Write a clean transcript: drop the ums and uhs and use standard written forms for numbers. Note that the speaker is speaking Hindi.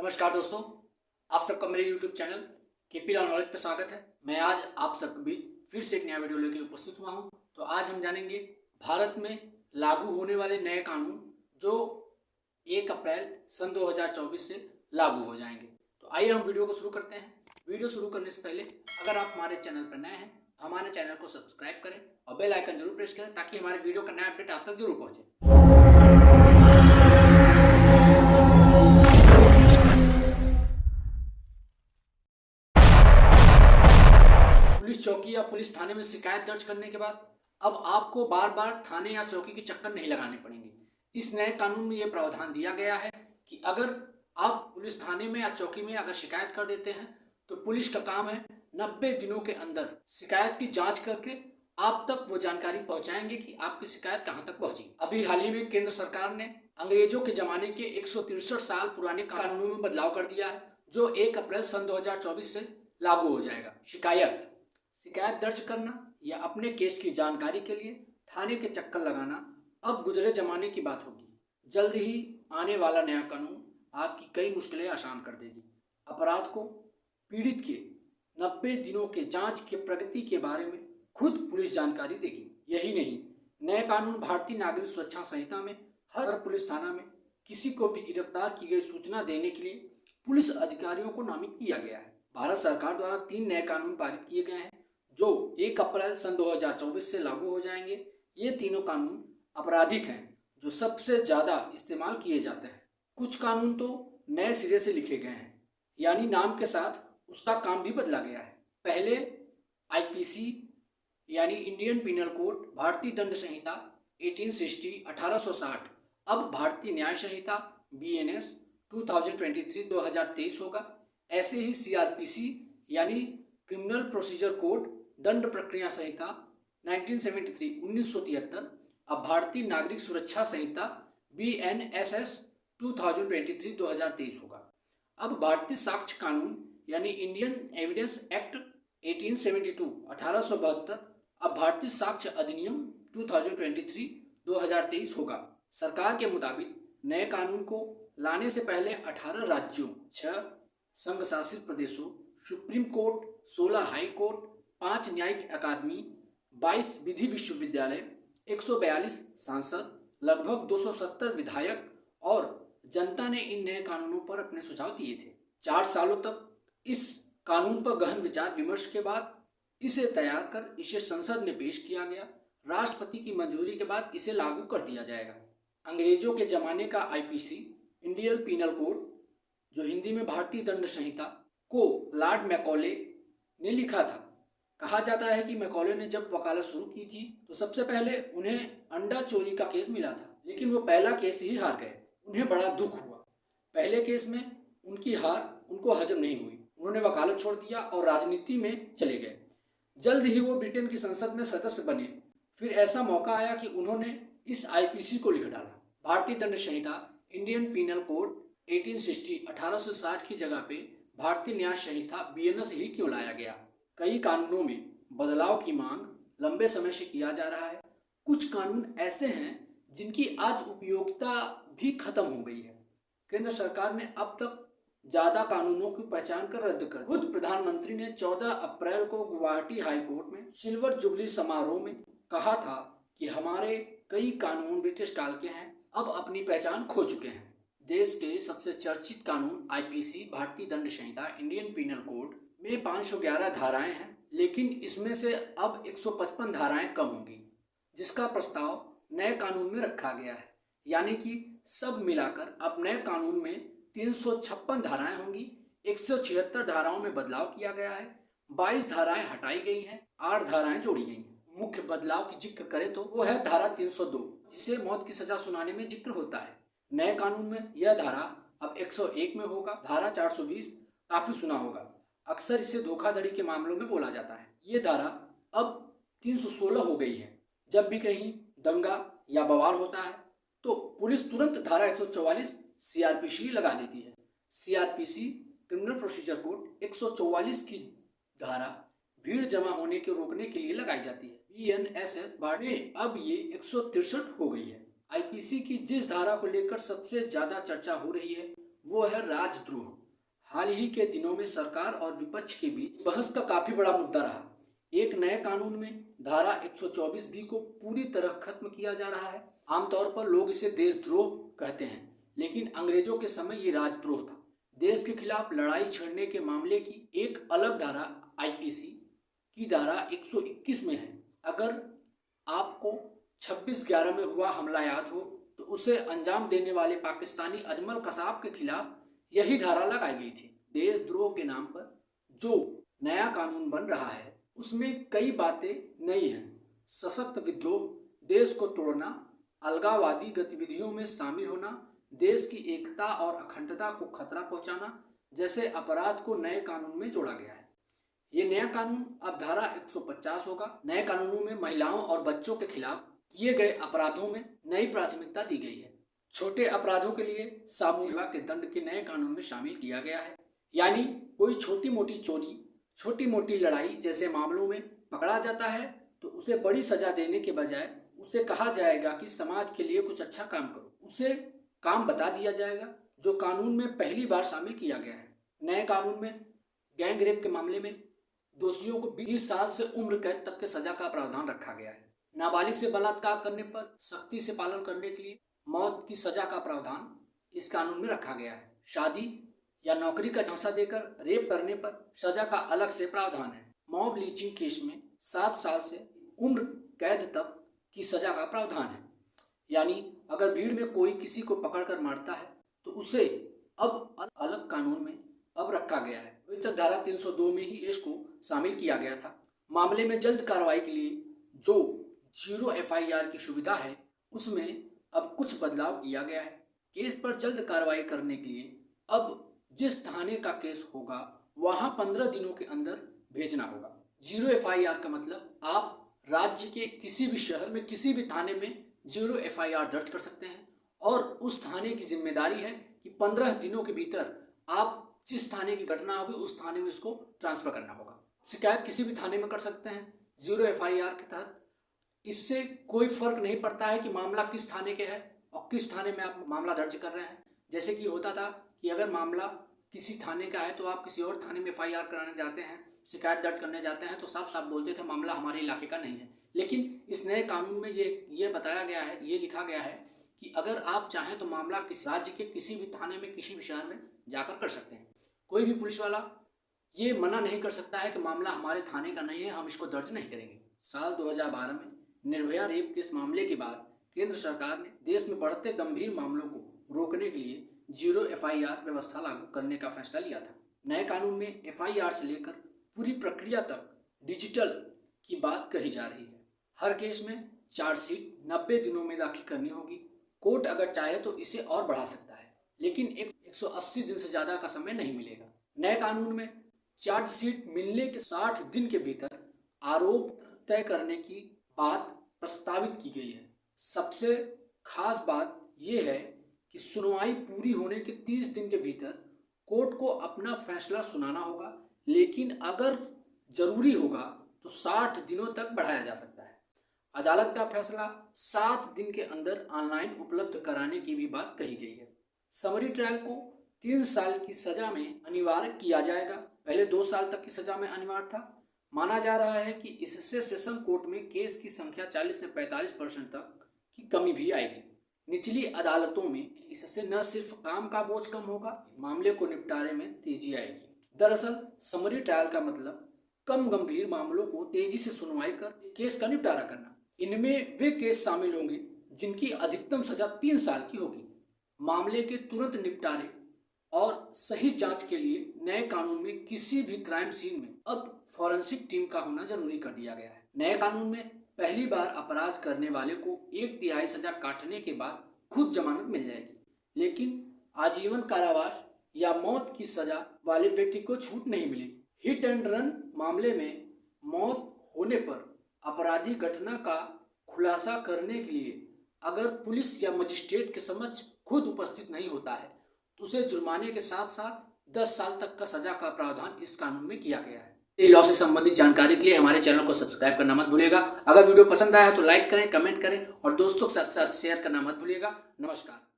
नमस्कार दोस्तों, आप सबका मेरे YouTube channel KP law knowledge पर स्वागत है। मैं आज आप सबके बीच फिर से एक नया वीडियो लेकर उपस्थित हुआ हूं। तो आज हम जानेंगे भारत में लागू होने वाले नए कानून जो 1 अप्रैल सन 2024 से लागू हो जाएंगे। तो आइए हम वीडियो को शुरू करते हैं। वीडियो शुरू करने से पहले अगर आप हमारे चैनल पर नए हैं तो हमारे चैनल को सब्सक्राइब करें और बेल आइकन जरूर प्रेस करें ताकि हमारे वीडियो का नया अपडेट आप तक जरूर पहुँचे। पुलिस चौकी या पुलिस थाने में शिकायत दर्ज करने के बाद अब आपको बार बार थाने या चौकी के चक्कर नहीं लगाने पड़ेंगे। इस नए कानून में यह प्रावधान दिया गया है कि अगर आप पुलिस थाने में या चौकी में अगर शिकायत कर देते हैं तो पुलिस का काम है 90 दिनों के अंदर शिकायत की जांच करके आप तक वो जानकारी पहुंचाएंगे कि आपकी शिकायत कहां तक पहुंची। अभी हाल ही में केंद्र सरकार ने अंग्रेजों के जमाने के 163 साल पुराने कानूनों में बदलाव कर दिया है जो 1 अप्रैल सन 2024 से लागू हो जाएगा। शिकायत दर्ज करना या अपने केस की जानकारी के लिए थाने के चक्कर लगाना अब गुजरे जमाने की बात होगी। जल्द ही आने वाला नया कानून आपकी कई मुश्किलें आसान कर देगी। अपराध को पीड़ित के 90 दिनों के जांच के प्रगति के बारे में खुद पुलिस जानकारी देगी। यही नहीं, नए कानून भारतीय नागरिक सुरक्षा संहिता में हर पुलिस थाना में किसी को भी गिरफ्तार की गई सूचना देने के लिए पुलिस अधिकारियों को नामित किया गया है। भारत सरकार द्वारा 3 नए कानून पारित किए गए हैं जो 1 अप्रैल सन 2024 से लागू हो जाएंगे। ये तीनों कानून आपराधिक हैं जो सबसे ज़्यादा इस्तेमाल किए जाते हैं। कुछ कानून तो नए सिरे से लिखे गए हैं, यानी नाम के साथ उसका काम भी बदला गया है। पहले आईपीसी यानी इंडियन पिनल कोड भारतीय दंड संहिता 1860 अब भारतीय न्याय संहिता बीएनएस 2023 होगा। ऐसे ही सीआरपीसी यानी क्रिमिनल प्रोसीजर कोड दंड प्रक्रिया संहिता 1973 अब भारतीय नागरिक सुरक्षा संहिता बीएनएसएस 2023 होगा। अब भारतीय साक्ष्य कानून यानी इंडियन एविडेंस एक्ट 1872 अब भारतीय साक्ष्य अधिनियम 2023 होगा। सरकार के मुताबिक नए कानून को लाने से पहले 18 राज्यों, 6 संघ शासित प्रदेशों, सुप्रीम कोर्ट, 16 हाई कोर्ट, 5 न्यायिक अकादमी, 22 विधि विश्वविद्यालय, 142 सांसद, लगभग 270 विधायक और जनता ने इन नए कानूनों पर अपने सुझाव दिए थे। 4 सालों तक इस कानून पर गहन विचार विमर्श के बाद इसे तैयार कर इसे संसद में पेश किया गया। राष्ट्रपति की मंजूरी के बाद इसे लागू कर दिया जाएगा। अंग्रेजों के जमाने का आईपीसी इंडियन पिनल कोड जो हिंदी में भारतीय दंड संहिता को लॉर्ड मैकॉले ने लिखा था। कहा जाता है कि मैकॉले ने जब वकालत शुरू की थी तो सबसे पहले उन्हें अंडा चोरी का केस मिला था, लेकिन वो पहला केस ही हार गए। उन्हें बड़ा दुख हुआ। पहले केस में उनकी हार उनको हजम नहीं हुई। उन्होंने वकालत छोड़ दिया और राजनीति में चले गए। जल्द ही वो ब्रिटेन की संसद में सदस्य बने। फिर ऐसा मौका आया कि उन्होंने इस आईपीसी को लिख डाला। भारतीय दंड संहिता इंडियन पिनल कोड 1860 की जगह पे भारतीय न्याय संहिता बीएनएस ही क्यों लाया गया? कई कानूनों में बदलाव की मांग लंबे समय से किया जा रहा है। कुछ कानून ऐसे हैं जिनकी आज उपयोगिता भी खत्म हो गई है। केंद्र सरकार ने अब तक ज्यादा कानूनों की पहचान कर रद्द कर। खुद प्रधानमंत्री ने 14 अप्रैल को गुवाहाटी हाई कोर्ट में सिल्वर जुबली समारोह में कहा था कि हमारे कई कानून ब्रिटिश काल के हैं, अब अपनी पहचान खो चुके हैं। देश के सबसे चर्चित कानून आईपीसी भारतीय दंड संहिता इंडियन पिनल कोड में 511 धाराएं हैं, लेकिन इसमें से अब 155 धाराएं कम होंगी, जिसका प्रस्ताव नए कानून में रखा गया है। यानी कि सब मिलाकर अब नए कानून में 356 धाराएं होंगी। 176 धाराओं में बदलाव किया गया है। 22 धाराएं हटाई गई हैं, 8 धाराएं जोड़ी गई हैं। मुख्य बदलाव की जिक्र करें तो वो है धारा 302, जिसे मौत की सजा सुनाने में जिक्र होता है। नए कानून में यह धारा अब 101 में होगा। धारा 420 काफी सुना होगा, अक्सर इसे धोखाधड़ी के मामलों में बोला जाता है। ये धारा अब 316 हो गई है। जब भी कहीं दंगा या बवाल होता है तो पुलिस तुरंत धारा 144 सीआरपीसी लगा देती है। सीआरपीसी क्रिमिनल प्रोसीजर कोड 144 की धारा भीड़ जमा होने के रोकने के लिए लगाई जाती है। बीएनएसएस में अब ये 163 हो गई है। आईपीसी की जिस धारा को लेकर सबसे ज्यादा चर्चा हो रही है वो है राजद्रोह। हाल ही के दिनों में सरकार और विपक्ष के बीच बहस का काफी बड़ा मुद्दा रहा। एक नए कानून में धारा 124 को पूरी तरह खत्म किया जा रहा है। आमतौर पर लोग इसे देशद्रोह कहते हैं, लेकिन अंग्रेजों के समय ये राजद्रोह था। देश के खिलाफ लड़ाई छेड़ने के मामले की एक अलग धारा आईपीसी की धारा 121 में है। अगर आपको 26/11 में हुआ हमला याद हो तो उसे अंजाम देने वाले पाकिस्तानी अजमल कसाब के खिलाफ यही धारा लगाई गई थी। देशद्रोह के नाम पर जो नया कानून बन रहा है उसमें कई बातें नई हैं। सशक्त विद्रोह, देश को तोड़ना, अलगाववादी गतिविधियों में शामिल होना, देश की एकता और अखंडता को खतरा पहुंचाना जैसे अपराध को नए कानून में जोड़ा गया है। ये नया कानून अब धारा 150 होगा। नए कानूनों में महिलाओं और बच्चों के खिलाफ किए गए अपराधों में नई प्राथमिकता दी गई है। छोटे अपराधों के लिए सामूहिक विवाह के दंड के नए कानून में शामिल किया गया है। यानी कोई छोटी मोटी चोरी, छोटी मोटी लड़ाई जैसे मामलों में पकड़ा जाता है तो उसे बड़ी सजा देने के बजाय उसे कहा जाएगा कि समाज के लिए कुछ अच्छा काम करो। उसे काम बता दिया जाएगा जो कानून में पहली बार शामिल किया गया है। नए कानून में गैंग रेप के मामले में दोषियों को 20 साल से उम्र कैद तक के सजा का प्रावधान रखा गया है। नाबालिग से बलात्कार करने पर सख्ती से पालन करने के लिए मौत की सजा का प्रावधान इस कानून में रखा गया है। शादी या नौकरी का झांसा देकर रेप करने पर सजा का अलग से प्रावधान है। मॉब लीचिंग केस में 7 साल से उम्र कैद तक की सजा का प्रावधान है। यानी अगर भीड़ में कोई किसी को पकड़कर मारता है तो उसे अब अलग कानून में अब रखा गया है। अभी तक धारा 302 में ही इसको शामिल किया गया था। मामले में जल्द कार्रवाई के लिए जो 0 FIR की सुविधा है उसमें अब कुछ बदलाव किया गया है। केस पर जल्द कार्रवाई करने के लिए अब जिस थाने का केस होगा वहां 15 दिनों के अंदर भेजना होगा। 0 FIR का मतलब आप राज्य के किसी भी शहर में किसी भी थाने में 0 FIR दर्ज कर सकते हैं और उस थाने की जिम्मेदारी है कि 15 दिनों के भीतर आप जिस थाने की घटना होगी उस थाने में उसको ट्रांसफर करना होगा। शिकायत किसी भी थाने में कर सकते हैं 0 FIR के तहत। इससे कोई फर्क नहीं पड़ता है कि मामला किस थाने के है और किस थाने में आप मामला दर्ज कर रहे हैं। जैसे कि होता था कि अगर मामला किसी थाने का है तो आप किसी और थाने में FIR कराने जाते हैं, शिकायत दर्ज करने जाते हैं तो साफ साफ बोलते थे मामला हमारे इलाके का नहीं है। लेकिन इस नए कानून में ये बताया गया है, ये लिखा गया है कि अगर आप चाहें तो मामला किसी राज्य के किसी भी थाने में किसी भी शहर में जाकर कर सकते हैं। कोई भी पुलिस वाला ये मना नहीं कर सकता है कि मामला हमारे थाने का नहीं है, हम इसको दर्ज नहीं करेंगे। साल 2012 में निर्भया रेप केस मामले के बाद केंद्र सरकार ने देश में बढ़ते गंभीर मामलों को रोकने के लिए 0 FIR व्यवस्था लागू करने का फैसला लिया था। नए कानून में FIR से लेकर पूरी प्रक्रिया तक डिजिटल की बात कही जा रही है। हर केस में चार्जशीट 90 दिनों में दाखिल करनी होगी। कोर्ट अगर चाहे तो इसे और बढ़ा सकता है, लेकिन 180 दिन से ज़्यादा का समय नहीं मिलेगा। नए कानून में चार्जशीट मिलने के 60 दिन के भीतर आरोप तय करने की बात प्रस्तावित की गई है। सबसे खास बात यह है कि सुनवाई पूरी होने के 30 दिन के भीतर कोर्ट को अपना फैसला सुनाना होगा, लेकिन अगर जरूरी होगा तो 60 दिनों तक बढ़ाया जा सकता है। अदालत का फैसला 7 दिन के अंदर ऑनलाइन उपलब्ध कराने की भी बात कही गई है। समरी ट्रायल को 3 साल की सजा में अनिवार्य किया जाएगा। पहले 2 साल तक की सजा में अनिवार्य था। माना जा रहा है कि इससे सेशन कोर्ट में केस की संख्या 40 से 45% तक की कमी भी आएगी। निचली अदालतों में इससे न सिर्फ काम का बोझ कम होगा, मामले को निपटारे में तेजी आएगी। दरअसल समरी ट्रायल का मतलब कम गंभीर मामलों को तेजी से सुनवाई कर केस का निपटारा करना। इनमें वे केस शामिल होंगे जिनकी अधिकतम सजा 3 साल की होगी। मामले के तुरंत निपटारे और सही जांच के लिए नए कानून में किसी भी क्राइम सीन में अब फॉरेंसिक टीम का होना जरूरी कर दिया गया है। नए कानून में पहली बार अपराध करने वाले को 1/3 सजा काटने के बाद खुद जमानत मिल जाएगी, लेकिन आजीवन कारावास या मौत की सजा वाले व्यक्ति को छूट नहीं मिलेगी। हिट एंड रन मामले में मौत होने पर अपराधी घटना का खुलासा करने के लिए अगर पुलिस या मजिस्ट्रेट के समक्ष खुद उपस्थित नहीं होता है तो उसे जुर्माने के साथ साथ 10 साल तक का सजा का प्रावधान इस कानून में किया गया है। लॉ से संबंधित जानकारी के लिए हमारे चैनल को सब्सक्राइब करना मत भूलिएगा। अगर वीडियो पसंद आया तो लाइक करें, कमेंट करें और दोस्तों के साथ शेयर करना मत भूलिएगा। नमस्कार।